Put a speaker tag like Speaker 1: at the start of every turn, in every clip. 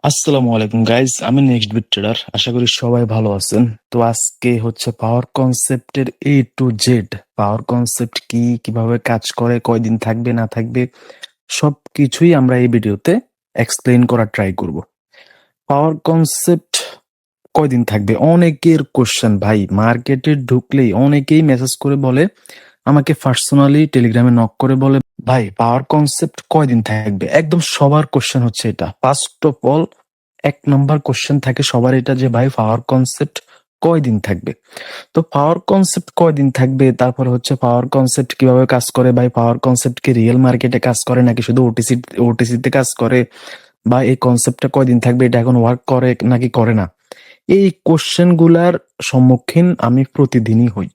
Speaker 1: আসসালামু আলাইকুম গাইজ, আমি নেক্সট বিট ট্রেডার। আশা করি সবাই ভালো আছেন। তো আজকে হচ্ছে পাওয়ার কনসেপ্টের A to Z। Power concept কি, কিভাবে কাজ করে, কয়দিন থাকবে না থাকবে, সবকিছুই আমরা এই ভিডিওতে এক্সপ্লেইন করার ট্রাই করব। পাওয়ার কনসেপ্ট কয়দিন থাকবে, অনেকের কোশ্চেন ভাই। মার্কেটে ঢুকলেই অনেকেই মেসেজ করে বলে, আমাকে পার্সোনালি টেলিগ্রামে নক করে বলে, ভাই পাওয়ার কনসেপ্ট কয়দিন থাকবে। একদম সবার কোশ্চেন হচ্ছে এটা। ফার্স্ট অফ অল, এক নাম্বার কোশ্চেন থাকে সবার এটা যে ভাই পাওয়ার কনসেপ্ট কয়দিন থাকবে। তো পাওয়ার কনসেপ্ট কয়দিন থাকবে, তারপর হচ্ছে পাওয়ার কনসেপ্ট কিভাবে কাজ করে, ভাই পাওয়ার কনসেপ্ট কি রিয়েল মার্কেটে কাজ করে নাকি শুধু ওটিসিতে কাজ করে, বা এই কনসেপ্টটা কয়দিন থাকবে, এটা এখন ওয়ার্ক করে নাকি করে না। এই কোশ্চেন গুলার সম্মুখীন আমি প্রতিদিনই হই।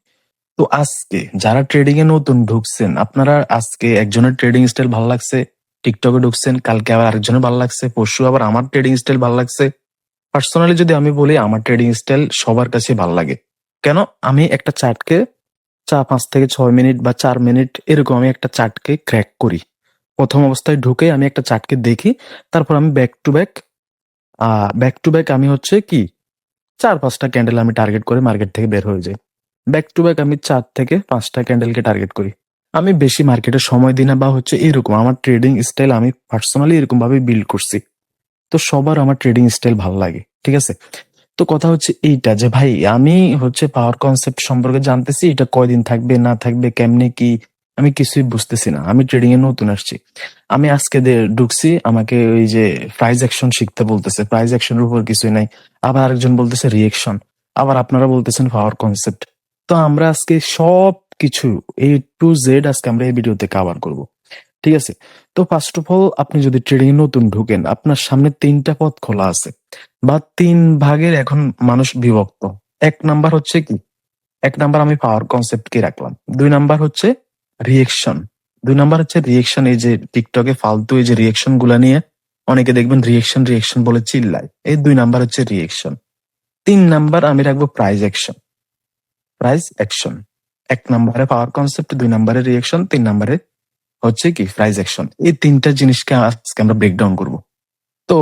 Speaker 1: তো আজকে যারা ট্রেডিং এ নতুন ঢুকছেন, আপনারা আজকে একজনের ট্রেডিং স্টাইল ভালো লাগছে, টিকটকে ঢুকছেন, কালকে আবার আরেকজনের ভালো লাগছে, পরশু আবার আমার ট্রেডিং স্টাইল ভালো লাগছে। পার্সোনালি যদি আমি বলি, আমার ট্রেডিং স্টাইল সবার কাছে ভালো লাগে। কেন? আমি একটা চার্টকে 5 থেকে 6 মিনিট বা 4 মিনিট এরকম আমি একটা চার্টকে ক্র্যাক করি। প্রথম অবস্থায় ঢুকে আমি একটা চার্টকে দেখি, তারপর আমি ব্যাক টু ব্যাক আমি হচ্ছে কি 4-5টা ক্যান্ডেল আমি টার্গেট করে মার্কেট থেকে বের হয়ে যাই। ব্যাক টু ব্যাক আমি 4 থেকে 5টা ক্যান্ডেলকে টার্গেট করি। আমি বেশি মার্কেটে সময় দিই না, বা হচ্ছে এরকম আমার ট্রেডিং স্টাইল আমি পার্সোনালি এরকম ভাবে বিল্ড করছি। তো সবার আমার ট্রেডিং স্টাইল ভালো লাগে, ঠিক আছে। তো কথা হচ্ছে এইটা যে ভাই আমি হচ্ছে পাওয়ার কনসেপ্ট সম্পর্কে জানতেছি, এটা কয়দিন থাকবে না থাকবে, কেমনে কি, আমি কিছুই বুঝতেছি না। আমি ট্রেডিং এ নতুন আসছি। আমি আজকে ঢুকছি, আমাকে ওই যে প্রাইস অ্যাকশন শিখতে বলতেছে। প্রাইস অ্যাকশনের উপর কিছুই নাই। আবার আরেকজন বলতেছে রিয়েকশন, আবার আপনারা বলতেছেন পাওয়ার কনসেপ্ট। তো আমরা আজকে সব কিছু A to Z আজকে আমরা এই ভিডিওতে কভার করব, ঠিক আছে। তো ফার্স্ট অফ অল, আপনি যদি ট্রেডিং এ নতুন ঢুকেন, আপনার সামনে 3টা পথ খোলা আছে, বা 3 ভাগের এখন মানুষ বিভক্ত। এক নাম্বার হচ্ছে কি, এক নাম্বার আমি পাওয়ার কনসেপ্ট কে রাখলাম। 2 নাম্বার হচ্ছে রিয়েকশন। 2 নাম্বার হচ্ছে রিয়েকশন, এই যে টিকটকে ফালতু এই যে রিয়েকশন গুলা নিয়ে অনেকে দেখবেন রিয়েকশন রিয়েকশন বলে চিল্লায়, এই 2 নাম্বার হচ্ছে রিয়েকশন। 3 নাম্বার আমি রাখবো প্রাইস অ্যাকশন। প্রাইস অ্যাকশন, 1 নাম্বারে পাওয়ার কনসেপ্ট, 2 নাম্বারে রিয়েকশন, 3 নাম্বারে হচ্ছে কি প্রাইস অ্যাকশন। এই 3টা জিনিসকে আজকে আমরা ব্রেকডাউন করব। তো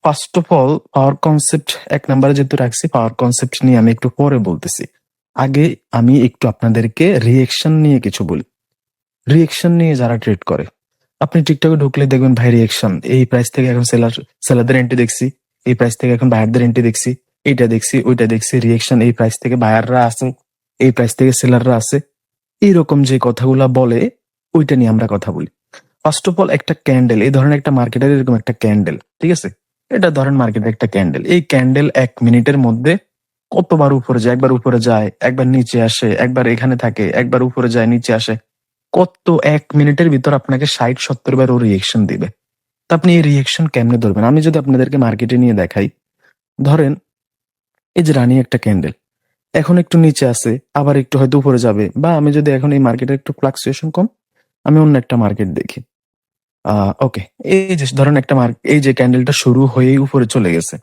Speaker 1: first of all, power concept 1 নাম্বারে যেহেতু রাখছি, পাওয়ার কনসেপ্ট নিয়ে আমি একটু পরে বলতেছি। আগে আমি একটু আপনাদেরকে রিয়েকশন নিয়ে কিছু বলি। রিয়েকশন নিয়ে যারা ট্রেড করে, আপনি টিকটকে ঢুকলে দেখবেন ভাই রিয়েকশন, এই প্রাইস থেকে এখন সেলারদের এন্ট্রি দেখছি, এই প্রাইস থেকে এখন বায়ারদের এন্ট্রি দেখছি, এইটা দেখছি ওইটা দেখছি, রিয়েকশন, এই প্রাইস থেকে বায়াররা আছে, এই প্রাইস থেকে সেলাররা আছে। এইরকম যে কথাগুলা বলে, ওইটা নিয়ে আমরা কথা বলি। ফার্স্ট অফ অল, একটা ক্যান্ডেল, এই ধরনের একটা মার্কেটের এরকম একটা ক্যান্ডেল, ঠিক আছে। এটা ধরেন মার্কেটের একটা ক্যান্ডেল। এই ক্যান্ডেল 1 মিনিটের মধ্যে কতবার উপরে যায়, একবার উপরে যায়, একবার নিচে আসে, একবার এখানে থাকে, একবার উপরে যায় নিচে আসে। কত 1 মিনিটের ভিতর আপনাকে 60-70 বার ও রিয়েকশন দিবে। তো আপনি এই রিয়েকশন কেমনে ধরবেন? আমি যদি আপনাদেরকে মার্কেটে নিয়ে দেখাই, ধরেন এই যে রানী একটা ক্যান্ডেল, এখন একটু নিচে আছে, আবার একটু হয়তো উপরে যাবে। বা আমি যদি এখন এই মার্কেটের একটু ফ্লাকচুয়েশন কম, আমি অন্য একটা মার্কেট দেখি। ওকে, এই যে ধরেন একটা এই যে ক্যান্ডেলটা শুরু হয়েই উপরে চলে গেছে,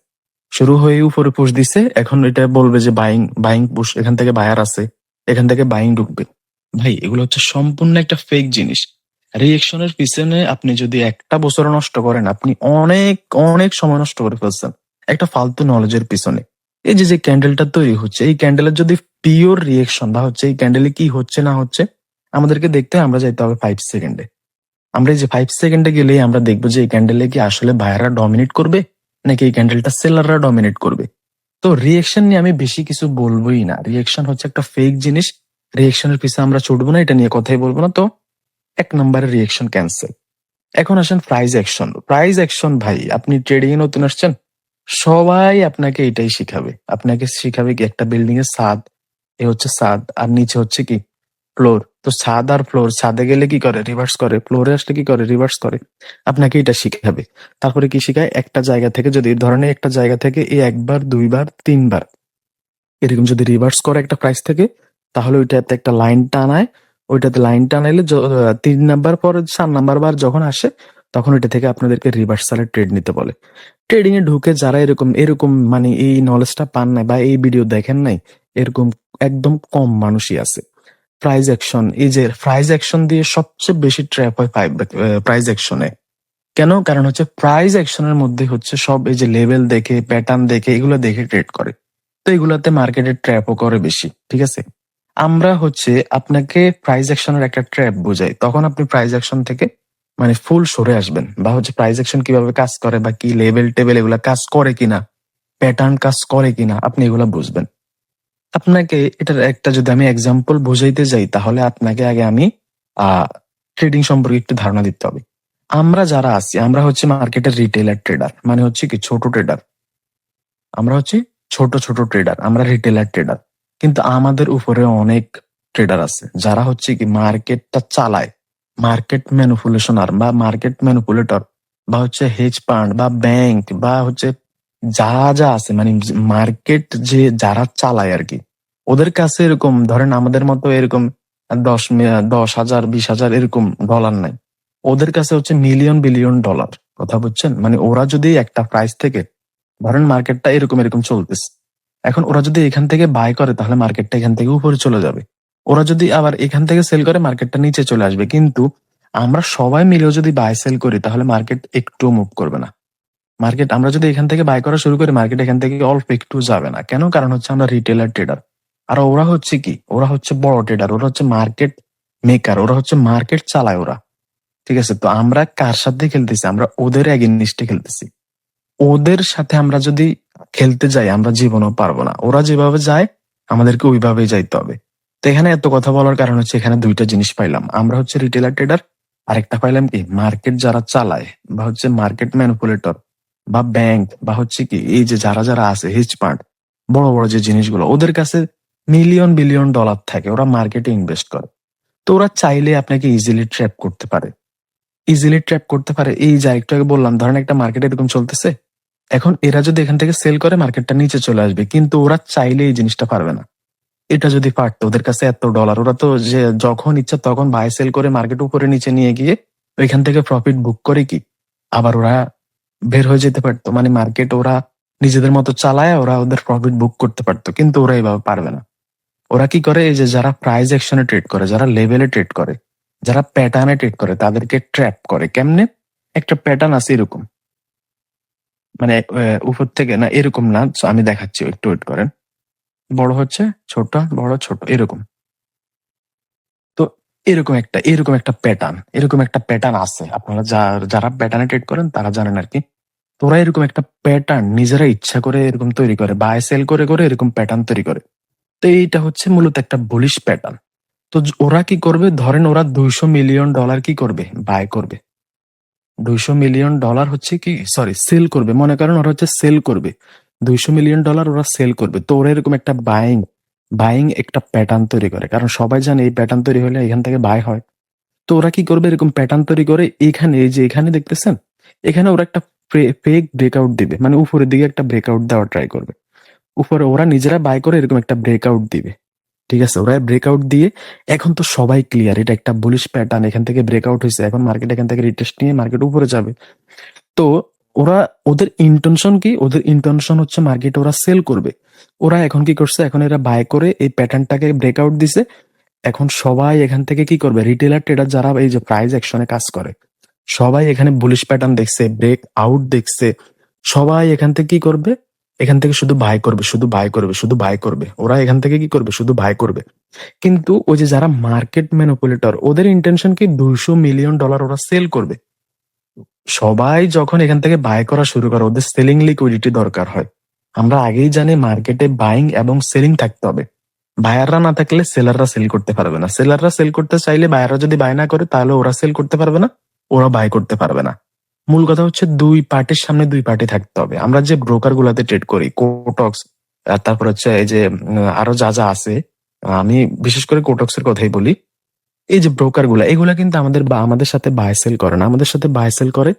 Speaker 1: শুরু হয়ে উপরে পুশ দিছে। এখন এটা বলবে যে বাইং বাইং পুশ, এখান থেকে বায়ার আছে, এখান থেকে বাইং ঢুকবে। ভাই এগুলো হচ্ছে সম্পূর্ণ একটা ফেক জিনিস। রিয়েকশনের পিছনে আপনি যদি একটা বছর নষ্ট করেন, আপনি অনেক অনেক সময় নষ্ট করে ফেলছেন একটা ফালতু নলেজের পিছনে। এই যে যে ক্যান্ডেলটা তৈরি হচ্ছে, এই ক্যান্ডেলের যদি পিওর রিয়েকশন বা হচ্ছে এই ক্যান্ডেলে কি হচ্ছে না হচ্ছে আমাদেরকে দেখতে হয়, আমরা যাইতে হবে 5 সেকেন্ডে। আমরা এই যে 5 সেকেন্ডে গেলেই আমরা দেখবো যে এই ক্যান্ডেলে কি আসলে বায়াররা ডমিনেট করবে নাকি এই ক্যান্ডেলটা সেলাররা ডমিনেট করবে। তো রিয়েকশন নিয়ে আমি বেশি কিছু বলবোই না। রিয়েকশন হচ্ছে একটা ফেক জিনিস। রিয়েকশনের পিছনে আমরা ছুটবো না, এটা নিয়ে কথাই বলবো না। তো 1 নম্বরের রিয়েকশন ক্যান্সেল। এখন আসেন প্রাইস অ্যাকশন। প্রাইস অ্যাকশন ভাই, আপনি ট্রেডিং এ নতুন আসছেন, সবাই আপনাকে এটাই শিখাবে। আপনাকে শিখাবে কি, একটা বিল্ডিং এর ছাদ, এ হচ্ছে ছাদ, আর নিচে হচ্ছে কি ফ্লোর। তো ছাদ আর ফ্লোর, ছাদে গেলে কি করে রিভার্স করে, ফ্লোরে আসলে কি করে রিভার্স করে। আপনাকে এটা শিখাবে। তারপরে কি শিখায়, একটা জায়গা থেকে যদি ধরনের একটা জায়গা থেকে এই 1 বার 2 বার 3 বার এরকম যদি রিভার্স করে একটা প্রাইস থেকে, তাহলে ওইটাতে একটা লাইন টানায়। ওইটাতে লাইন টানাইলে 3 নাম্বার পরে 4 নাম্বার বার যখন আসে, তখন ওইটা থেকে আপনাদেরকে রিভার্সালের ট্রেড নিতে বলে। ট্রেডিং এ ঢুকে যারা এরকম এরকম মানে এই নলেজটা পান নাই বা এই ভিডিও দেখেন নাই, এরকম একদম কম মানুষই আছে। প্রাইস অ্যাকশন, এই যে প্রাইস অ্যাকশন দিয়ে সবচেয়ে বেশি ট্র্যাপ হয় প্রাইস অ্যাকশনে। কেন? কারণ হচ্ছে প্রাইস অ্যাকশনের মধ্যে হচ্ছে সব এই যে লেভেল দেখে, প্যাটার্ন দেখে, এগুলো দেখে ট্রেড করে। তো এগুলাতে মার্কেটের ট্র্যাপও করে বেশি। ঠিক আছে? আমরা হচ্ছে আপনাকে প্রাইস অ্যাকশনের একটা ট্র্যাপ বোঝাই। তখন আপনি প্রাইস অ্যাকশন থেকে মানে ফুল সরে আসবেন। বা হচ্ছে প্রাইস অ্যাকশন কিভাবে কাজ করে বা কি লেভেল টেবেল এগুলা কাজ করে কিনা, প্যাটার্ন কাজ করে কিনা আপনি এগুলা বুঝবেন। আপনাকে এটার একটা যদি আমি এক্সাম্পল বুঝাইতে যাই তাহলে আপনাকে আগে আমি ট্রেডিং সম্পর্কে একটু ধারণা দিতে হবে। আমরা যারা আছি আমরা হচ্ছে মার্কেটের রিটেলার ট্রেডার, মানে হচ্ছে কি ছোট ট্রেডার। আমরা হচ্ছে ছোট ছোট ট্রেডার, আমরা রিটেলার ট্রেডার। কিন্তু আমাদের উপরে অনেক ট্রেডার আছে যারা হচ্ছে কি মার্কেটটা চালায়, মার্কেট ম্যানিপুলেশনার বা মার্কেট ম্যানিপুলেটর বা হচ্ছে হেজ ফান্ড বা ব্যাংক বা হচ্ছে যা যা আছে, মানে মার্কেট যে যারা চালায় আর কি, ওদের কাছে এরকম ধরেন আমাদের মতো এরকম 10,000 20,000 এরকম ডলার নাই। ওদের কাছে হচ্ছে মিলিয়ন বিলিয়ন ডলার। কথা বুঝছেন? মানে ওরা যদি একটা প্রাইস থেকে, ধরেন মার্কেটটা এরকম এরকম চলতেছে, এখন ওরা যদি এখান থেকে বাই করে তাহলে মার্কেটটা এখান থেকে উপরে চলে যাবে। ওরা যদি আবার এখান থেকে সেল করে মার্কেটটা নিচে চলে আসবে। কিন্তু আমরা সবাই মিলেও যদি বাই সেল করি তাহলে মার্কেট একটু মুভ করবে না। মার্কেট আমরা যদি এখান থেকে বাই করা শুরু করি মার্কেট এখান থেকে অল্প একটু যাবে না। কেন? কারণ হচ্ছে আমরা রিটেলার ট্রেডার। আর ওরা হচ্ছে কি, ওরা হচ্ছে বড় ট্রেডার, ওরা হচ্ছে মার্কেট মেকার, ওরা হচ্ছে মার্কেট চালায় ওরা। ঠিক আছে? তো আমরা কার সাথে খেলতেছি? আমরা ওদের এগেইনস্টে খেলতেছি। ওদের সাথে আমরা যদি খেলতে যাই আমরা জীবনও পারবো না। ওরা যেভাবে যায় আমাদেরকে ওইভাবেই যাইতে হবে। তো এখানে এত কথা বলার কারণ হচ্ছে এখানে দুইটা জিনিস পাইলাম। আমরা হচ্ছে রিটেলার ট্রেডার, আরেকটা পাইলাম কি মার্কেট যারা চালায় বা হচ্ছে মার্কেট ম্যানিপুলেটর বা ব্যাংক বা হচ্ছে কি এই যে যারা যারা আছে হেজ ফান্ড, বড় বড় যে জিনিসগুলো, ওদের কাছে মিলিয়ন বিলিয়ন ডলার থাকে, ওরা মার্কেটে ইনভেস্ট করে। তো ওরা চাইলে আপনাকে ইজিলি ট্র্যাপ করতে পারে। ইজিলি ট্র্যাপ করতে পারে। এই যা একটু আগে বললাম, ধরেন একটা মার্কেট এরকম চলতেছে, এখন এরা যদি এখান থেকে সেল করে মার্কেটটা নিচে চলে আসবে, কিন্তু ওরা চাইলে এই জিনিসটা পারবে না। এটা যদি পারতো, ওদের কাছে এত ডলার, ওরা তো যে যখন ইচ্ছা তখন বাই সেল করে মার্কেট উপরে নিচে নিয়ে গিয়ে ওইখান থেকে প্রফিট বুক করে কি আবার ওরা বের হয়ে যেতে পারতো। মানে মার্কেট ওরা নিজেদের মতো চালায়, ওরা ওদের প্রফিট বুক করতে পারতো, কিন্তু ওরা এইভাবে পারবে না। ওরা কি করে? এই যে যারা প্রাইস অ্যাকশনে ট্রেড করে, যারা লেভেলে ট্রেড করে, যারা প্যাটার্নে ট্রেড করে, তাদেরকে ট্র্যাপ করে। কেমনে? একটা প্যাটার্ন আছে এরকম, মানে উপর থেকে না এরকম না, আমি দেখাচ্ছি, একটু ওয়েট করেন। বড় হচ্ছে ছোট, বড় ছোট এরকম। তো এরকম একটা প্যাটার্ন, এরকম একটা প্যাটার্ন আছে। আপনারা যারা প্যাটার্নে ট্রেড করেন তারা জানেন আর কি। তোরা এরকম একটা প্যাটার্ন নিজেরা ইচ্ছা করে এরকম তৈরি করে, বাই সেল করে করে এরকম প্যাটার্ন তৈরি করে। তো এইটা হচ্ছে মূলত একটা বুলিশ প্যাটার্ন। তো ওরা কি করবে? ধরেন ওরা 200 মিলিয়ন ডলার কি করবে? বাই করবে। 200 মিলিয়ন ডলার হচ্ছে কি, সরি, সেল করবে। মনে করেন ওরা হচ্ছে সেল করবে 200 মিলিয়ন ডলার, ওরা সেল করবে। তো ওরা এরকম একটা বাইং বাইং একটা প্যাটার্ন তৈরি করে, কারণ সবাই জানে এই প্যাটার্ন তৈরি হলে এখান থেকে বাই হয়। তো ওরা কি করবে? এরকম প্যাটার্ন তৈরি করে এখানে, এই যে এখানে দেখতেছেন, এখানে ওরা একটা ফেক ব্রেকআউট দিবে, মানে উপরের দিকে একটা ব্রেকআউট দেওয়ার ট্রাই করবে। উপরে ওরা নিজেরা বাই করে এরকম একটা ব্রেকআউট দিবে। ঠিক আছে? ওরা ব্রেকআউট দিয়ে, এখন তো সবাই ক্লিয়ার এটা একটা বুলিশ প্যাটার্ন, এখান থেকে ব্রেকআউট হয়েছে, এখন মার্কেট এখান থেকে রিটেস্ট নিয়ে মার্কেট উপরে যাবে। তো ওরা, ওদের ইন্টেনশন কি? ওদের ইন্টেনশন হচ্ছে মার্কেট ওরা সেল করবে। ওরা এখন কি করছে? এখন এরা বাই করে এই প্যাটার্নটাকে ব্রেকআউট দিছে। এখন সবাই এখান থেকে কি করবে? রিটেলার ট্রেডার যারা এই যে প্রাইস অ্যাকশনে কাজ করে, সবাই এখানে বুলিশ প্যাটার্ন দেখছে, ব্রেক আউট দেখছে, সবাই এখান থেকে কি করবে? এখান থেকে শুধু বাই করবে, শুধু বাই করবে, শুধু বাই করবে। ওরা এখান থেকে কি করবে? শুধু বাই করবে। কিন্তু ওই যে যারা মার্কেট ম্যানিপুলেটর, ওদের ইন্টেনশন কি? 200 মিলিয়ন ডলার ওরা সেল করবে। সবাই যখন এখান থেকে বাই করা শুরু করে ওদের সেলিং লিকুইডিটি দরকার হয়। আমরা আগেই জানি মার্কেটে বাইং এবং সেলিং থাকতে হবে। বায়াররা না থাকলে সেলাররা সেল করতে পারবে না। সেলাররা সেল করতে চাইলে বায়াররা যদি বাই না করে তাহলে ওরা সেল করতে পারবে না, ওরা বাই করতে পারবে না। মূল কথা হচ্ছে দুই পার্টির সামনে দুই পার্টি থাকতে হবে। আমরা যে ব্রোকার গুলাতে ট্রেড করি, কোটক্স, তারপর হচ্ছে এই যে আরো যা যা আছে, আমি বিশেষ করে কোটক্স এর কথাই বলি। এই যে ব্রোকার গুলা, এগুলা কিন্তু আমাদের সাথে বাই সেল করে না, আমাদের সাথে বাই সেল করে।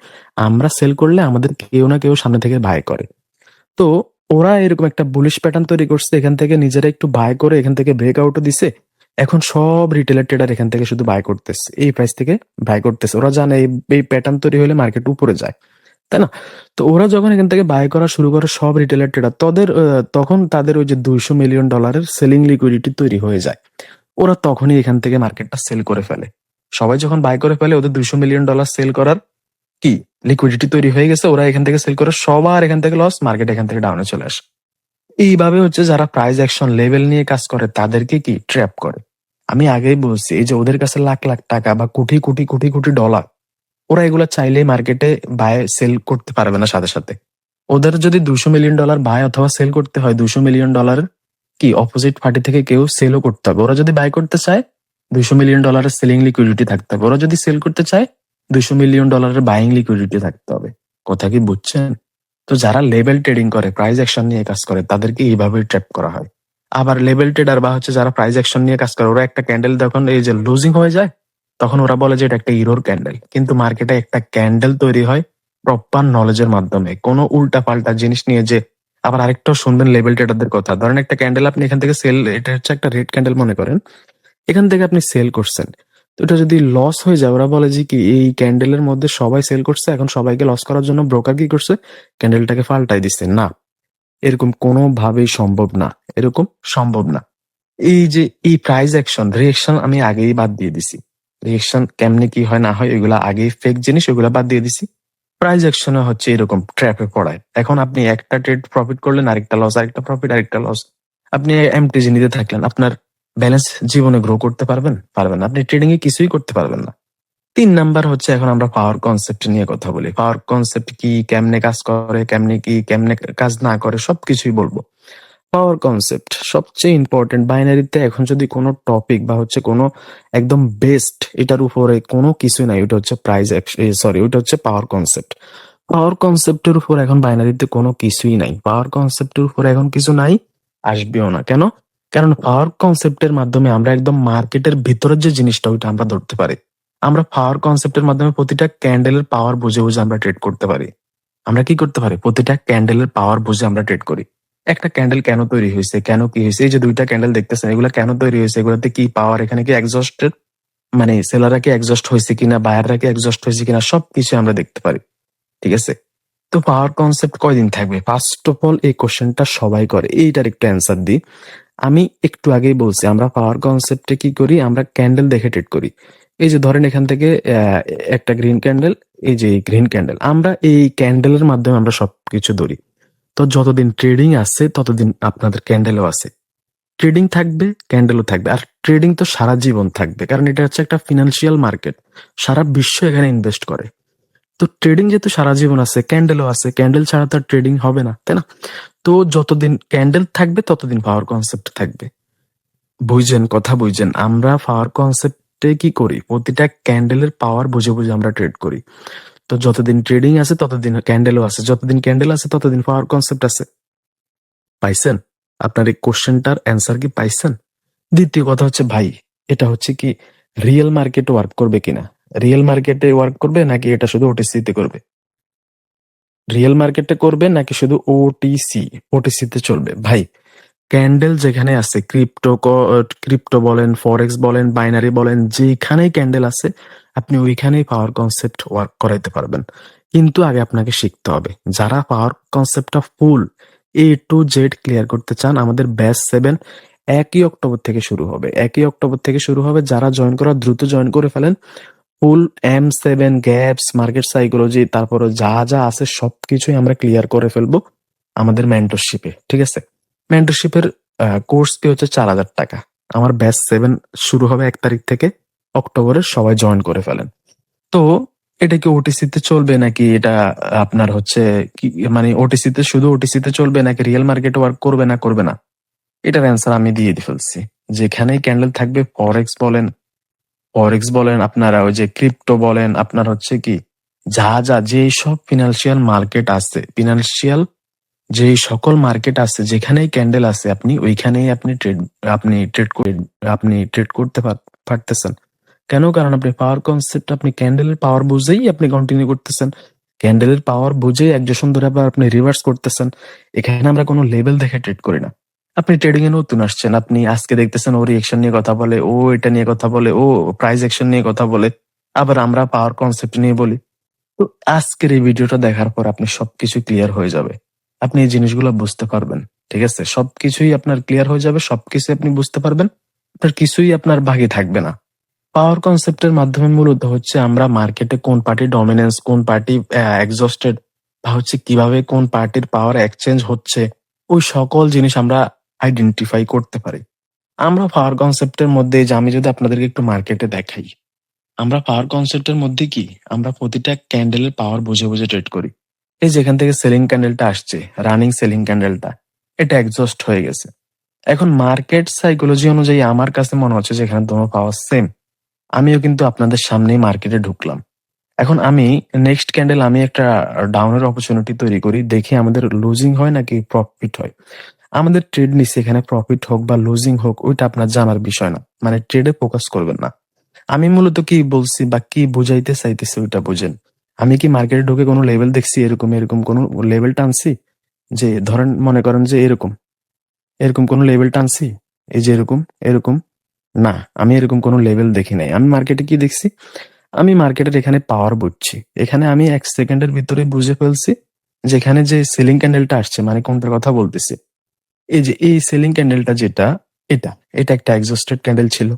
Speaker 1: আমরা সেল করলে আমাদের কেউ না কেউ সামনে থেকে বাই করে। তো ওরা এরকম একটা বুলিশ প্যাটার্ন তৈরি করছে, এখান থেকে নিজেরা একটু বাই করে এখান থেকে ব্রেকআউটও দিছে। এখন সব রিটেলার ট্রেডার এখান থেকে শুধু বাই করতেছে, এই প্রাইস থেকে বাই করতেছে। ওরা জানে এই প্যাটার্ন তৈরি হলে মার্কেট উপরে যায়, তাই না? তো ওরা যখন এখান থেকে বাই করা শুরু করে সব রিটেলার ট্রেডার, তখন তাদের ওই যে 200 মিলিয়ন ডলারের সেলিং লিকুইডিটি তৈরি হয়ে যায়। ওরা তখনই এখান থেকে মার্কেটটা সেল করে ফেলে। সবাই যখন বাই করে ফেলে ওদের 200 মিলিয়ন ডলার সেল করার কি লিকুইডিটি তৈরি হয়ে গেছে, ওরা এখান থেকে সেল করে, সবার এখান থেকে লস, মার্কেট এখান থেকে ডাউনে চলে আসে। এইভাবে হচ্ছে যারা প্রাইস অ্যাকশন লেভেল নিয়ে কাজ করে তাদেরকে কি ট্র্যাপ করে। আমি আগেই বলছি, এই যে ওদের কাছে লাখ লাখ টাকা বা কোটি কোটি কোটি কোটি ডলার, ওরা এগুলা চাইলেই মার্কেটে বাই সেল করতে পারবে না সাথে সাথে। ওদের যদি $200 মিলিয়ন বাই অথবা সেল করতে হয়, $200 মিলিয়ন কি অপোজিট পার্টি থেকে কেউ সেলও করতে হবে। ওরা যদি বাই করতে চায় $200 মিলিয়ন সেলিং লিকুইডিটি থাকতে হবে, ওরা যদি সেল করতে চায় $200 মিলিয়ন বাইং লিকুইডিটি থাকতে হবে। কথা কি বুঝছেন? তো যারা লেভেল ট্রেডিং করে, প্রাইস অ্যাকশন নিয়ে কাজ করে, তাদেরকে এইভাবেই ট্র্যাপ করা হয়। আবার লেভেল ট্রেডার বা হচ্ছে যারা প্রাইস অ্যাকশন নিয়ে কাজ করে, ওরা একটা ক্যান্ডেল যখন এই যে লুজিং হয়ে যায়, তখন ওরা বলে যে এটা একটা ইরোর ক্যান্ডেল। কিন্তু মার্কেটে একটা ক্যান্ডেল তৈরি হয় প্রপার নলেজের মাধ্যমে, কোনো উল্টা পাল্টা জিনিস নিয়ে যে। আবার আরেকটাও শুনবেন লেভেল ট্রেডারদের কথা, ধরেন একটা ক্যান্ডেল আপনি এখান থেকে সেল, এটা হচ্ছে একটা রেড ক্যান্ডেল মনে করেন, এখান থেকে আপনি সেল করছেন, তো এটা যদি লস হয়ে যায়, ওরা বলে যে কি এই ক্যান্ডেলের মধ্যে সবাই সেল করছে, এখন সবাইকে লস করার জন্য ব্রোকার কি করছে, ক্যান্ডেলটাকে পাল্টাই দিচ্ছে। না, এরকম কোনোভাবেই সম্ভব না, এরকম সম্ভব না। এই যে এই প্রাইস অ্যাকশন রিয়েকশন আমি আগেই বাদ দিয়ে দিছি। রিয়েকশন কেমনে কি হয় না হয় এগুলা আগেই ফেক জিনিস, ওগুলা বাদ দিয়ে দিছি। প্রাইস অ্যাকশনে হচ্ছে এরকম ট্র্যাপে পড়ায়। এখন আপনি একটা ট্রেড প্রফিট করলেন, আরেকটা লস, আরেকটা প্রফিট, আরেকটা লস। আপনি এমটিজি নিতে থাকলেন, আপনার ব্যালেন্স জীবনে গ্রো করতে পারবেন? পারবেন না। আপনি ট্রেডিং এ কিছুই করতে পারবেন না। 3 নাম্বার হচ্ছে, এখন আমরা পাওয়ার কনসেপ্ট নিয়ে কথা বলি। পাওয়ার কনসেপ্ট কি, কেমনে কাজ করে, কেমনে কি, কেমনে কাজ না করে, সবকিছুই বলবো। পাওয়ার কনসেপ্ট সবচেয়ে ইম্পর্টেন্ট বাইনারিতে। এখন যদি কোনো টপিক বা হচ্ছে কোনো একদম বেস্ট, এটার উপরে কোনো কিছু নাই, ওটা হচ্ছে প্রাইস, সরি, ওটা হচ্ছে পাওয়ার কনসেপ্ট। পাওয়ার কনসেপ্টের উপর এখন বাইনারিতে কোনো কিছুই নাই। পাওয়ার কনসেপ্টের উপর এখন কিছু নাই, আসবেও না। কেন? কারণ পাওয়ার কনসেপ্টের মাধ্যমে আমরা একদম মার্কেটের ভিতরের যে জিনিসটা, ওইটা আমরা ধরতে পারি। আমরা পাওয়ার কনসেপ্টের মাধ্যমে প্রতিটা ক্যান্ডেলের পাওয়ার বুঝে বুঝে আমরা ট্রেড করতে পারি। আমরা কি করতে পারি? প্রতিটা ক্যান্ডেলের পাওয়ার বুঝে আমরা ট্রেড করি। একটা ক্যান্ডেল কেন তৈরি হয়েছে, কেন কি হয়েছে, এই যে 2টা ক্যান্ডেল দেখতেছেন, এগুলো কেন তৈরি হয়েছে, এগুলোতে কি পাওয়ার, এখানে কি এক্সস্টেড, মানে সেলাররা কি এক্সস্ট হয়েছে কিনা, বায়াররা কি এক্সস্ট হয়েছে কিনা, সবকিছু আমরা দেখতে পারি। ঠিক আছে? তো পাওয়ার কনসেপ্ট কয়দিন থাকবে? ফার্স্ট অফ অল এই কোশ্চেনটা সবাই করে, এইটার একটু অ্যান্সার দিই। আমি একটু আগেই বলছি, আমরা পাওয়ার কনসেপ্টে কি করি, আমরা ক্যান্ডেল দেখে ট্রেড করি। এই যে ধরেন এখান থেকে একটা গ্রিন ক্যান্ডেল, এই যে গ্রিন ক্যান্ডেল, আমরা এই ক্যান্ডেলের মাধ্যমে আমরা সবকিছু ধরি। তো যতদিন ট্রেডিং আছে ততদিন আপনাদের ক্যান্ডেলও আছে, ট্রেডিং থাকবে, ক্যান্ডেলও থাকবে। আর ট্রেডিং তো সারা জীবন থাকবে, কারণ এটা হচ্ছে একটা ফিনান্সিয়াল মার্কেট, সারা বিশ্ব এখানে ইনভেস্ট করে। তো ট্রেডিং যেহেতু সারা জীবন আছে, ক্যান্ডেলও আছে, ক্যান্ডেল ছাড়া তো আর ট্রেডিং হবে না, তাই না? তো যতদিন ক্যান্ডেল থাকবে ততদিন পাওয়ার কনসেপ্ট থাকবে। বুঝছেন? কথা বুঝছেন? আমরা পাওয়ার কনসেপ্টে কি করি, প্রতিটা ক্যান্ডেলের পাওয়ার বুঝে বুঝে আমরা ট্রেড করি। তো যতদিন ট্রেডিং আছে ততদিন ক্যান্ডেলও আছে, যতদিন ক্যান্ডেল আছে ততদিন পাওয়ার কনসেপ্ট আছে। পাইছেন? আপনার এই কোশ্চেনটার অ্যান্সার কি পাইছেন? দ্বিতীয় কথা হচ্ছে ভাই, এটা হচ্ছে কি রিয়েল মার্কেটে ওয়ার্ক করবে কিনা? রিয়েল মার্কেটে ওয়ার্ক করবে নাকি এটা শুধু ওটিসি তে করবে? রিয়েল মার্কেটে করবে নাকি শুধু ওটিসি, ওটিসি তে চলবে? ভাই, ক্যান্ডেল যেখানে আছে, ক্রিপ্টো বলেন, ফরেক্স বলেন, বাইনারি বলেন, যেখানেই ক্যান্ডেল আছে আপনি ওইখানেই পাওয়ার কনসেপ্ট ওয়ার্ক করাইতে পারবেন। কিন্তু আগে আপনাকে শিখতে হবে। যারা পাওয়ার কনসেপ্টটা ফুল A to Z ক্লিয়ার করতে চান, আমাদের ব্যাচ 7 1ই অক্টোবর থেকে শুরু হবে। 1ই অক্টোবর থেকে শুরু হবে। যারা জয়েন করা দ্রুত জয়েন করে ফেলেন। ফুল M7 গ্যাপস, মার্কেট সাইকোলজি, তারপরে যা যা আছে সবকিছুই আমরা ক্লিয়ার করে ফেলবো আমাদের মেন্টরশিপে। ঠিক আছে? মেন্টরশিপের কোর্স ফি হচ্ছে 4,000 টাকা। আমার ব্যাচ 7 শুরু হবে 1 তারিখ থেকে, অক্টোবরে সবাই জয়েন করে ফেলেন। তো এটা কি ওটিসি তে চলবে নাকি এটা আপনার হচ্ছে কি, মানে ওটিসি তে শুধু ওটিসি তে চলবে নাকি রিয়েল মার্কেট ওয়ার্ক করবে না করবে না, এটার অ্যান্সার আমি দিয়ে ফেলছি। যেখানেই ক্যান্ডেল থাকবে, ফরেক্স বলেন, আপনারা ওই যে ক্রিপ্টো বলেন, আপনার হচ্ছে কি যা যা যে সব ফিনান্সিয়াল মার্কেট আছে, ফিনান্সিয়াল যে সকল মার্কেট আছে, যেখানেই ক্যান্ডেল আছে আপনি ওইখানেই আপনি ট্রেড করতে পারতেছেন। কেন? কারণ আপনি পাওয়ার কনসেপ্ট, আপনি ক্যান্ডেলের পাওয়ার বুঝেই আপনি কন্টিনিউ করতেছেন, ক্যান্ডেলের পাওয়ার বুঝেই 1 সেশন ধরে আবার আপনি রিভার্স করতেছেন। এখানে আমরা কোনো লেভেল দেখে ট্রেড করি না। আপনি ট্রেডিং এ নতুন আসছেন, আপনি আজকে দেখতেছেন ও রিয়েকশন নিয়ে কথা বলে, ও এটা নিয়ে কথা বলে, ও প্রাইস অ্যাকশন নিয়ে কথা বলে, আবার আমরা পাওয়ার কনসেপ্ট নিয়ে বলি। তো আজকের এই ভিডিওটা দেখার পর আপনি সবকিছু ক্লিয়ার হয়ে যাবে, আপনি এই জিনিসগুলো বুঝতে পারবেন। ঠিক আছে? সবকিছুই আপনার ক্লিয়ার হয়ে যাবে, সবকিছু আপনি বুঝতে পারবেন, আপনার কিছুই আপনার বাকি থাকবে না। পাওয়ার কনসেপ্টের মাধ্যমে মূলত হচ্ছে আমরা মার্কেটে কোন পার্টি ডমিনেন্স, কোন পার্টি এক্সস্টেড, বা হচ্ছে কিভাবে কোন পার্টির পাওয়ার এক্সচেঞ্জ হচ্ছে, ওই সকল জিনিস আমরা আইডেন্টিফাই করতে পারি। আমরা পাওয়ার কনসেপ্টের মধ্যে, যে আমি যদি আপনাদেরকে একটু মার্কেটে দেখাই, আমরা পাওয়ার কনসেপ্টের মধ্যে কি, আমরা প্রতিটা ক্যান্ডেলের পাওয়ার বুঝে বুঝে ট্রেড করি। এই যেখান থেকে সেলিং ক্যান্ডেলটা আসছে, রানিং সেলিং ক্যান্ডেলটা, এটা এক্সস্ট হয়ে গেছে। এখন মার্কেট সাইকোলজি অনুযায়ী আমার কাছে মনে হচ্ছে যে এখানে তোমার পাওয়ার সেম। আমিও কিন্তু আপনাদের সামনেই মার্কেটে ঢুকলাম। এখন আমি নেক্সট ক্যান্ডেল আমি একটা ডাউনের অপরচুনিটি তৈরি করি, দেখি আমাদের লুজিং হয় নাকি প্রফিট হয়। আমাদের ট্রেড নিচ্ছে, এখানে প্রফিট হোক বা লুজিং হোক ওইটা আপনার জানার বিষয় না, মানে ট্রেডে ফোকাস করবেন না। আমি মূলত কি বলছি বা কি বুঝাইতে চাইতেছি ওইটা বুঝেন। আমি কি মার্কেটে ঢুকে কোনো লেভেল দেখছি, এরকম এরকম কোনো লেভেল টানছি, যে ধরেন মনে করেন যে এরকম এরকম কোনো লেভেল টানছি, এই যে এরকম এরকম, না, আমি এরকম কোনো লেভেল দেখি নাই। আমি মার্কেটে কি দেখছি, আমি মার্কেটের এখানে পাওয়ার বুঝছি। এখানে আমি 1 সেকেন্ডের ভিতরে বুঝে ফেলছি যে এখানে যে সেলিং ক্যান্ডেলটা আসছে, মানে কোনটার কথা বলতেছি, এই যে এই সেলিং ক্যান্ডেলটা যেটা, এটা এটা একটা এক্সস্টেড ক্যান্ডেল ছিল,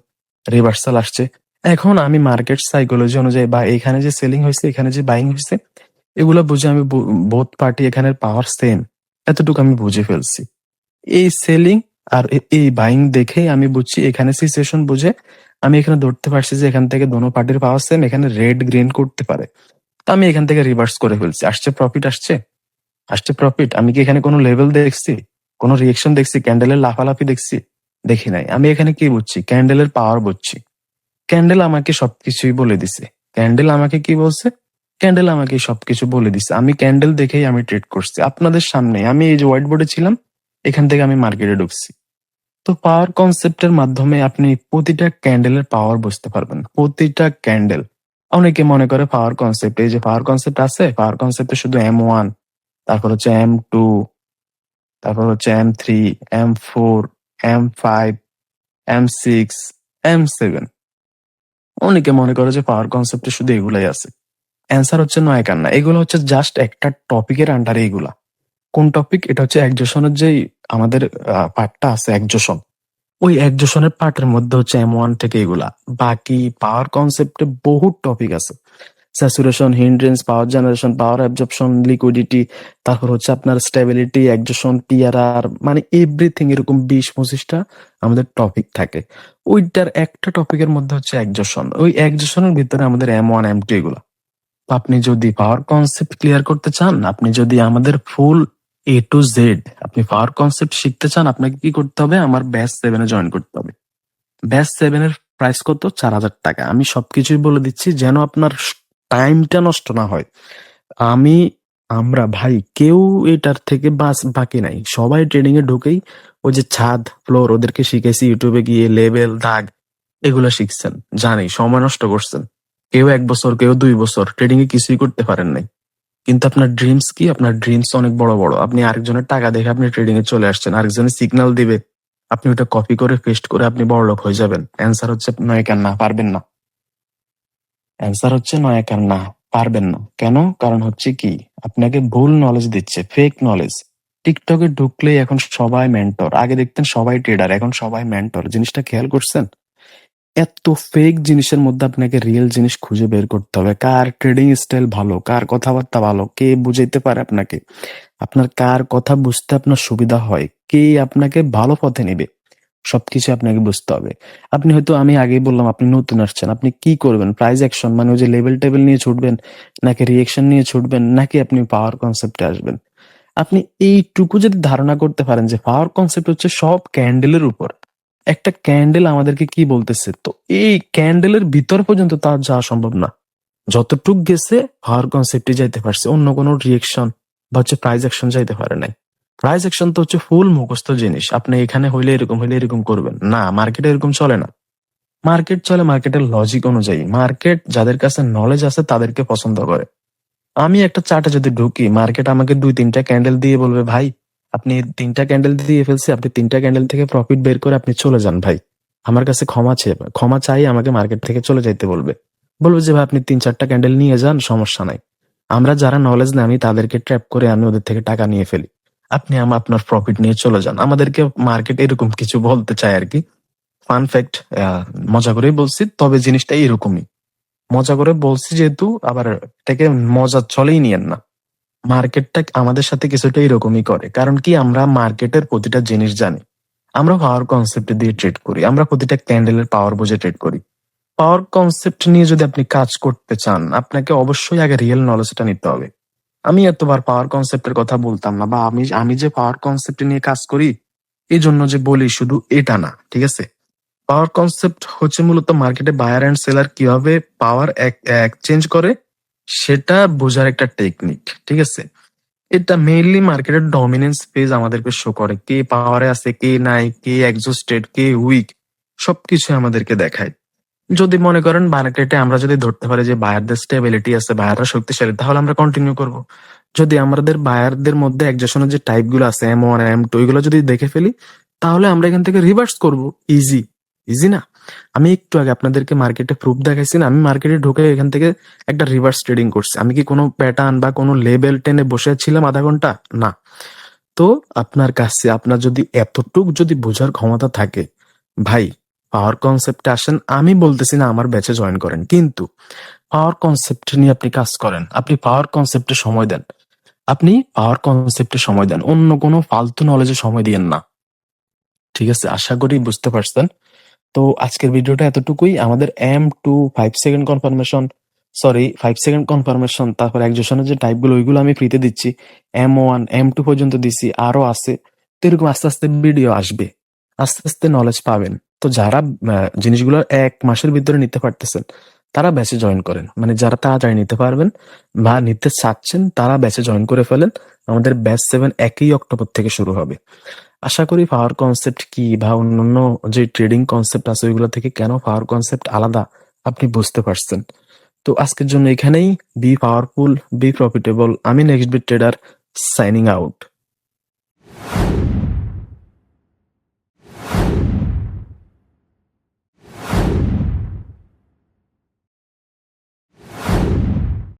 Speaker 1: রিভার্সাল আসছে। এখন আমি মার্কেট সাইকোলজি অনুযায়ী বা এখানে যে সেলিং হয়েছে, এখানে যে বাইং হয়েছে, এগুলো বুঝে আমি বোথ পার্টি এখানের পাওয়ার সেম, এতটুকু আমি বুঝে ফেলছি। এই সেলিং আর এই বাইং দেখেই আমি বুঝছি, এখানে সিচুয়েশন বুঝে আমি এখানে ধরতে পারছি যে এখান থেকে দোনো পার্টির পাওয়ার সেম, এখানে রেড গ্রিন করতে পারে। তো আমি এখান থেকে রিভার্স করে ফেলছি, আসছে প্রফিট, আসছে আসছে প্রফিট। আমি কি এখানে কোনো লেভেল দেখছি, কোনো রিয়েকশন দেখছি, ক্যান্ডেলের লাফালাফি দেখছি? দেখি নাই। আমি এখানে কি বুঝছি, ক্যান্ডেলের পাওয়ার বুঝছি। ক্যান্ডেল আমাকে সবকিছুই বলে দিছে। ক্যান্ডেল আমাকে কি বলছে, ক্যান্ডেল আমাকে সবকিছু বলে দিছে। আমি ক্যান্ডেল দেখেই আমি ট্রেড করছি আপনাদের সামনে। আমি এই যে হোয়াইট বোর্ডে ছিলাম, এখান থেকে আমি মার্কেটে ঢুকছি। তো পাওয়ার কনসেপ্টের মাধ্যমে আপনি প্রতিটা ক্যান্ডেলের পাওয়ার বুঝতে পারবেন, প্রতিটা ক্যান্ডেল। অনেকে মনে করে পাওয়ার কনসেপ্ট, এই যে পাওয়ার কনসেপ্ট আছে, পাওয়ার কনসেপ্টে শুধু M1, তারপর হচ্ছে M2, তারপর হচ্ছে M3, M4, M5, M6, M7। অনেকে মনে করে যে পাওয়ার কনসেপ্টে শুধু এগুলাই আছে। অ্যান্সার হচ্ছে নয় কান্না, এগুলো হচ্ছে জাস্ট একটা টপিকের আন্ডারে এগুলা। কোন টপিক? এটা হচ্ছে একজোশনের যেই আমাদের পার্টটা আছে, একজোশন, ওই একজোশনের পার্টের মধ্যে হচ্ছে M1 থেকে এগুলা। বাকি পাওয়ার কনসেপ্টে বহু টপিক আছে, স্যাচুরেশন, হিন্ড্রেন্স, পাওয়ার জেনারেশন, পাওয়ার অ্যাবজর্পশন, লিকুইডিটি, তারপর হচ্ছে আপনার স্টেবিলিটি, একজোশন, পিআরআর, মানে এভরিথিং, এরকম 20-25টা আমাদের টপিক থাকে। ওইটার একটা টপিকের মধ্যে হচ্ছে একজোশন, ওই একজোশনের ভিতরে আমাদের M1 M2 এগুলা। তো আপনি যদি পাওয়ার কনসেপ্ট ক্লিয়ার করতে চান, আপনি যদি আমাদের ফুল A to Z আপনি পাওয়ার কনসেপ্ট শিখতে চান, আপনাকে কি করতে হবে, আমার ব্যাচ 7-এ জয়েন করতে হবে। ব্যাচ 7-এর প্রাইস কত? 4,000 টাকা। আমি সবকিছুই বলে দিচ্ছি যেন আপনার টাইমটা নষ্ট না হয়। আমি আমরা ভাই কেউ এটার থেকে বাকি নাই। সবাই ট্রেডিং এ ঢুকেই ওই যে ছাদ, ফ্লোর ওদেরকে শিখেছি, ইউটিউবে গিয়ে লেভেল, দাগ, এগুলো শিখছেন, জানি সময় নষ্ট করছেন। কেউ 1 বছর, কেউ 2 বছর ট্রেডিং এ কিছুই করতে পারেন নাই। কিন্তু আপনার ড্রিমস কি? আপনার ড্রিমস অনেক বড় বড়। আপনি আরেকজনের টাকা দেখে আপনি ট্রেডিং এ চলে আসছেন, আরেকজনের সিগন্যাল দিবে, আপনি ওটা কপি করে পেস্ট করে আপনি বড়লোক হয়ে যাবেন। অ্যান্সার হচ্ছে নয় কান না, পারবেন না। অ্যান্সার হচ্ছে নয় কান না, পারবেন না। কেন? কারণ হচ্ছে কি, আপনাকে ভুল নলেজ দিচ্ছে, ফেক নলেজ। টিকটকে ঢুকলেই এখন সবাই মেন্টর, আগে দেখতেন সবাই ট্রেডার, এখন সবাই মেন্টর। জিনিসটা খেয়াল করছেন? এত ফেক জিনিসের মধ্যে আপনাকে রিয়েল জিনিস খুঁজে বের করতে হবে। কার ট্রেডিং স্টাইল ভালো, কার কথাবার্তা ভালো, কে বুঝাইতে পারে আপনাকে, আপনার কার কথা বুঝতে আপনার সুবিধা হয়, কে আপনাকে ভালো পথে নিবে, সবকিছু আপনাকে বুঝতে হবে। আপনি হয়তো, আমি আগেই বললাম, আপনি নতুন আসছেন, আপনি কি করবেন? প্রাইস অ্যাকশন মানে ওই যে লেভেল টেবিল নিয়ে ছুটবেন, নাকি রিয়েকশন নিয়ে ছুটবেন, নাকি আপনি পাওয়ার কনসেপ্টে আসবেন? আপনি এইটুকু যদি ধারণা করতে পারেন যে পাওয়ার কনসেপ্ট হচ্ছে সব ক্যান্ডেলের উপর, একটা ক্যান্ডেল আমাদেরকে কি বলতেছে, তো এই ক্যান্ডেলের ভিতর পর্যন্ত তার যাওয়া সম্ভব না। যতটুক গেছে পাওয়ার কনসেপ্টে যাইতে পারছে, অন্য কোনো রিয়েকশন বা হচ্ছে প্রাইস অ্যাকশন যাইতে পারে নাই। প্রাইস অ্যাকশন তো হচ্ছে ফুল মুখস্থ জিনিস। আপনি এখানে হইলে এরকম করবেন না, মার্কেটে এরকম চলে না। মার্কেট চলে মার্কেটের লজিক অনুযায়ী। মার্কেট যাদের কাছে নলেজ আছে তাদেরকে পছন্দ করে। আমি একটা চার্টে যদি ঢুকি, মার্কেট আমাকে 2-3টা ক্যান্ডেল দিয়ে বলবে, ভাই আপনি 3টা ক্যান্ডেল দিয়ে ফেলছি, আপনি 3টা ক্যান্ডেল থেকে প্রফিট বের করে আপনি চলে যান ভাই, আমার কাছে ক্ষমা চাই, আমাকে মার্কেট থেকে চলে যাইতে বলবে। বলবে যে ভাই আপনি 3-4টা ক্যান্ডেল নিয়ে যান, সমস্যা নাই। আমরা যারা নলেজ নেই, আমি তাদেরকে ট্র্যাপ করে আমি ওদের থেকে টাকা নিয়ে ফেলি। আপনি আপনার প্রফিট নিয়ে চলে যান। আমাদেরকে মার্কেট এরকম কিছু বলতে চায় আর কি। ফান ফ্যাক্ট, মজা করে বলছি, তবে জিনিসটা এরকমই। মজা করে বলছি যেহেতু, আবার এটাকে মজার ছলেই নিয়েন না। মার্কেটটা আমাদের সাথে কিছুটা এরকমই করে, কারণ কি আমরা মার্কেটের প্রতিটা জিনিস জানি। আমরা পাওয়ার কনসেপ্ট দিয়ে ট্রেড করি, আমরা প্রতিটা ক্যান্ডেলের পাওয়ার বুঝে ট্রেড করি। পাওয়ার কনসেপ্ট নিয়ে যদি আপনি কাজ করতে চান, আপনাকে অবশ্যই আগে রিয়েল নলেজটা নিতে হবে। আমি এতবার পাওয়ার কনসেপ্টের কথা বলতাম না, বা আমি আমি যে পাওয়ার কনসেপ্ট নিয়ে কাজ করি এই জন্য যে বলি শুধু এটা না, ঠিক আছে। পাওয়ার কনসেপ্ট হচ্ছে মূলত মার্কেটে বায়ার এন্ড সেলার কিভাবে পাওয়ার এক্সচেঞ্জ করে সেটা বোঝার একটা টেকনিক, ঠিক আছে। এটা মেইনলি মার্কেটের ডমিনেন্স পেজ আমাদেরকে শো করে, কে পাওয়ারে আছে, কে নাই, কে এক্সস্টেড, কে উইক, সবকিছু আমাদেরকে দেখায়। যদি মনে করেন মার্কেটে আমরা যদি ধরতে পারি যে বায়ারদের স্টেবিলিটি আছে, বায়াররা শক্তিশালী, তাহলে আমরা কন্টিনিউ করব। যদি আমাদের বায়ারদের মধ্যে একজনের যে টাইপ গুলো আছে, M1 M2, এগুলো যদি দেখে ফেলি, তাহলে আমরা এখান থেকে রিভার্স করব। ইজি, ইজি না? আমি একটু আগে আপনাদেরকে মার্কেটে প্রুফ দেখাইছি না, আমি মার্কেটে ঢুকে এখান থেকে একটা রিভার্স ট্রেডিং করছি। আমি কি কোনো প্যাটার্ন বা কোনো লেভেল টেনে বসে ছিলাম আধা ঘন্টা? না। তো আপনার কাছে, আপনার যদি এতটুক যদি বোঝার ক্ষমতা থাকে, ভাই পাওয়ার কনসেপ্টে আসেন। আমি বলতেছি না আমার ব্যাচে জয়েন করেন, কিন্তু পাওয়ার কনসেপ্ট নিয়ে আপনি কাজ করেন, আপনি পাওয়ার কনসেপ্টে সময় দেন, আপনি পাওয়ার কনসেপ্টে সময় দেন, অন্য কোনো ফালতু নলেজে সময় দিয়েন না। ঠিক আছে, আশা করি বুঝতে পারছেন। তো আজকের ভিডিওটা এতটুকুই। আমাদের M2 5 second confirmation, sorry 5 second confirmation, তারপর একজনের যে টাইপ গুলো ওইগুলো আমি ফ্রিতে দিচ্ছি। M1 M2 পর্যন্ত দিচ্ছি, আরো আছে। তো এরকম আস্তে আস্তে ভিডিও আসবে, আস্তে আস্তে নলেজ পাবেন। তো যারা জিনিসগুলো 1 মাসের ভিতরে নিতে পারতেছেন তারা ব্যাচে জয়েন করেন, মানে যারা তাড়াতাড়ি নিতে পারবেন বা নিতে চাচ্ছেন তারা ব্যাচে জয়েন করে ফেলেন। আমাদের ব্যাচ 7 1 অক্টোবর থেকে শুরু হবে। আশা করি পাওয়ার কনসেপ্ট কি বা অন্যান্য যে ট্রেডিং কনসেপ্ট আছে ওইগুলো থেকে কেন পাওয়ার কনসেপ্ট আলাদা আপনি বুঝতে পারছেন। তো আজকের জন্য এখানেই। Be powerful, be profitable. আমি next bit trader, signing out.